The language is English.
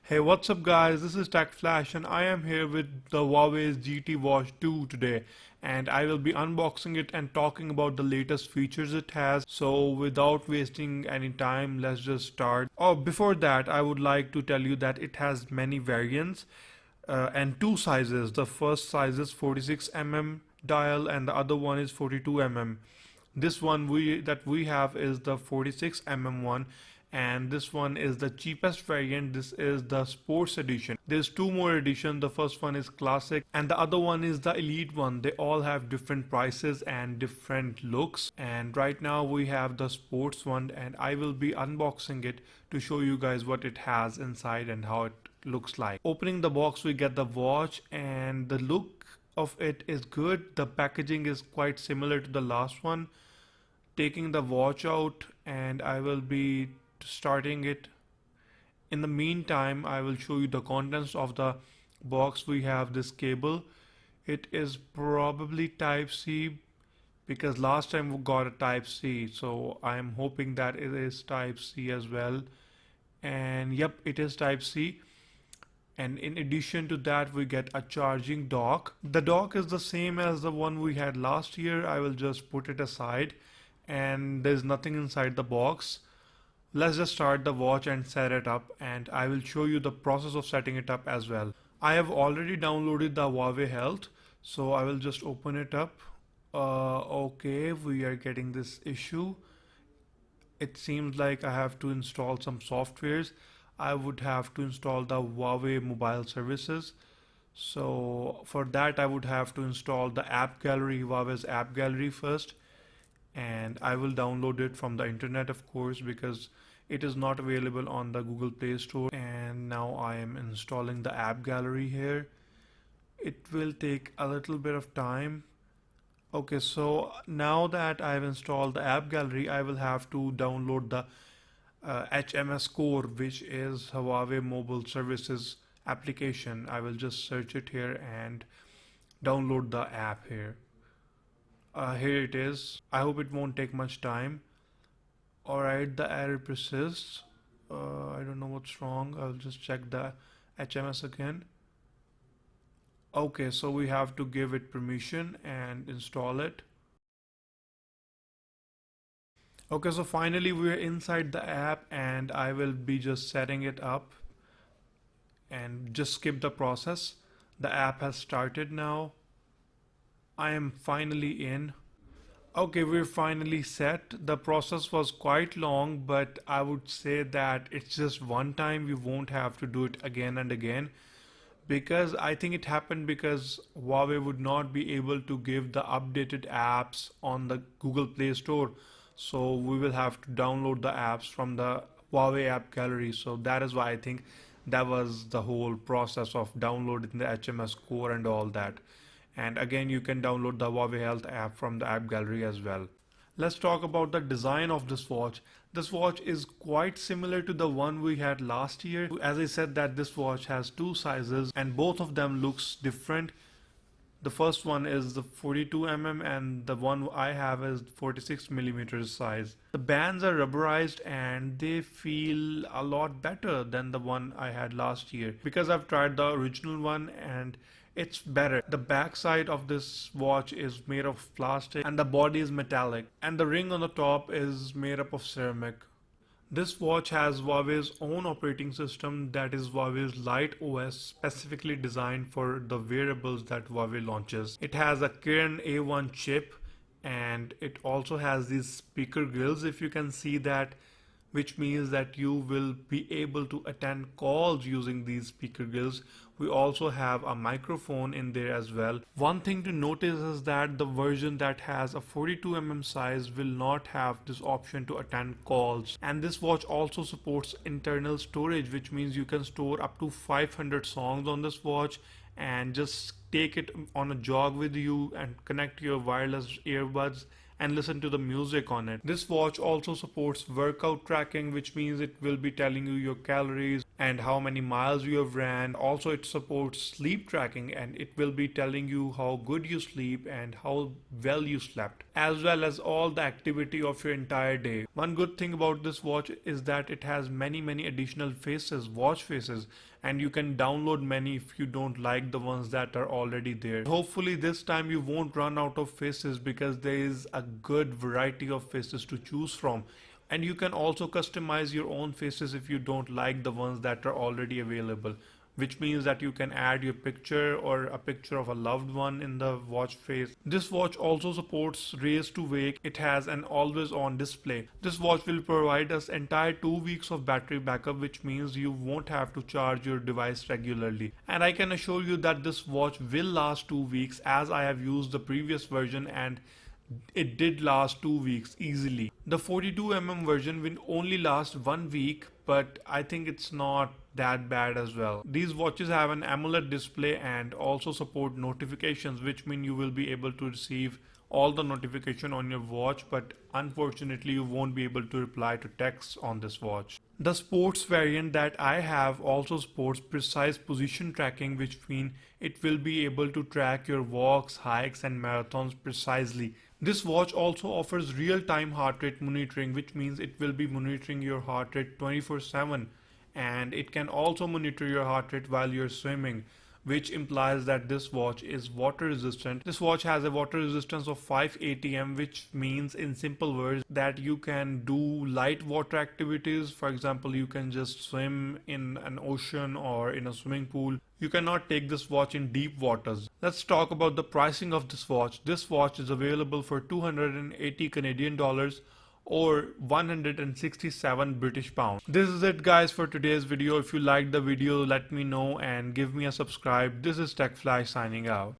Hey, what's up guys? This is Tech Flash and I am here with the Huawei's GT Watch 2 today, and I will be unboxing it and talking about the latest features it has. So without wasting any time, let's just start. Oh, before that, I would like to tell you that it has many variants and two sizes. The first size is 46 mm dial and the other one is 42 mm. This one we have is the 46 mm one, and this one is the cheapest variant. This is the sports edition. There's two more editions. The first one is classic and the other one is the elite one. They all have different prices and different looks, and right now we have the sports one, and I will be unboxing it to show you guys what it has inside and how it looks like. Opening the box, we get the watch, and the look of it is good. The packaging is quite similar to the last one. Taking the watch out, and I will be starting it. In the meantime, I will show you the contents of the box. We have this cable. It is probably type C because last time we got a type C, so I am hoping that it is type C as well. And yep, it is type C. And in addition to that, we get a charging dock. The dock is the same as the one we had last year. I will just put it aside, and there's nothing inside the box. Let's just start the watch and set it up, and I will show you the process of setting it up as well. I have already downloaded the Huawei Health, so I will just open it up. Okay, we are getting this issue. It seems like I have to install some softwares. I would have to install the Huawei mobile services. So for that I would have to install the app gallery, Huawei's app gallery first, and I will download it from the internet, of course, because it is not available on the Google Play Store. And now I am installing the app gallery here. It will take a little bit of time. Okay, so now that I've installed the app gallery, I will have to download the HMS core, which is Huawei Mobile Services application. I will just search it here and download the app here. Here it is. I hope it won't take much time. Alright, the error persists. I don't know what's wrong. I'll just check the HMS again. Okay, so we have to give it permission and install it. Okay, so finally we're inside the app, and I will be just setting it up and just skip the process. The app has started now. I am finally in. Okay, we're finally set. The process was quite long, but I would say that it's just one time. We won't have to do it again and again, because I think it happened because Huawei would not be able to give the updated apps on the Google Play Store. So we will have to download the apps from the Huawei app gallery. So that is why I think that was the whole process of downloading the HMS core and all that. And again, you can download the Huawei Health app from the app gallery as well. Let's talk about the design of this watch. This watch is quite similar to the one we had last year. As I said, that this watch has two sizes and both of them looks different. The first one is the 42 mm and the one I have is 46 mm size. The bands are rubberized and they feel a lot better than the one I had last year, because I've tried the original one and it's better. The back side of this watch is made of plastic and the body is metallic, and the ring on the top is made up of ceramic. This watch has Huawei's own operating system, that is Huawei's Light OS, specifically designed for the wearables that Huawei launches. It has a Kirin A1 chip, and it also has these speaker grills, if you can see that, which means that you will be able to attend calls using these speaker grills. We also have a microphone in there as well. One thing to notice is that the version that has a 42 mm size will not have this option to attend calls. And this watch also supports internal storage, which means you can store up to 500 songs on this watch and just take it on a jog with you and connect your wireless earbuds and listen to the music on it. This watch also supports workout tracking, which means it will be telling you your calories and how many miles you have ran. Also, it supports sleep tracking and it will be telling you how good you sleep and how well you slept, as well as all the activity of your entire day. One good thing about this watch is that it has many additional faces, watch faces, and you can download many if you don't like the ones that are already there. Hopefully this time you won't run out of faces, because there is a good variety of faces to choose from, and you can also customize your own faces if you don't like the ones that are already available, which means that you can add your picture or a picture of a loved one in the watch face. This watch also supports raise to wake. It has an always on display. This watch will provide us entire 2 weeks of battery backup, which means you won't have to charge your device regularly. And I can assure you that this watch will last 2 weeks, as I have used the previous version and it did last 2 weeks easily. The 42mm version will only last 1 week, but I think it's not that bad as well. These watches have an AMOLED display and also support notifications, which mean you will be able to receive all the notification on your watch, but unfortunately you won't be able to reply to texts on this watch. The sports variant that I have also supports precise position tracking, which means it will be able to track your walks, hikes and marathons precisely. This watch also offers real-time heart rate monitoring, which means it will be monitoring your heart rate 24/7, and it can also monitor your heart rate while you're swimming, which implies that this watch is water resistant. This watch has a water resistance of 5 atm, which means in simple words that you can do light water activities. For example, you can just swim in an ocean or in a swimming pool. You cannot take this watch in deep waters. Let's talk about the pricing of this watch. This watch is available for 280 Canadian dollars or 167 British pounds. This is it guys for today's video. If you liked the video, let me know and give me a subscribe. This is TechFlash signing out.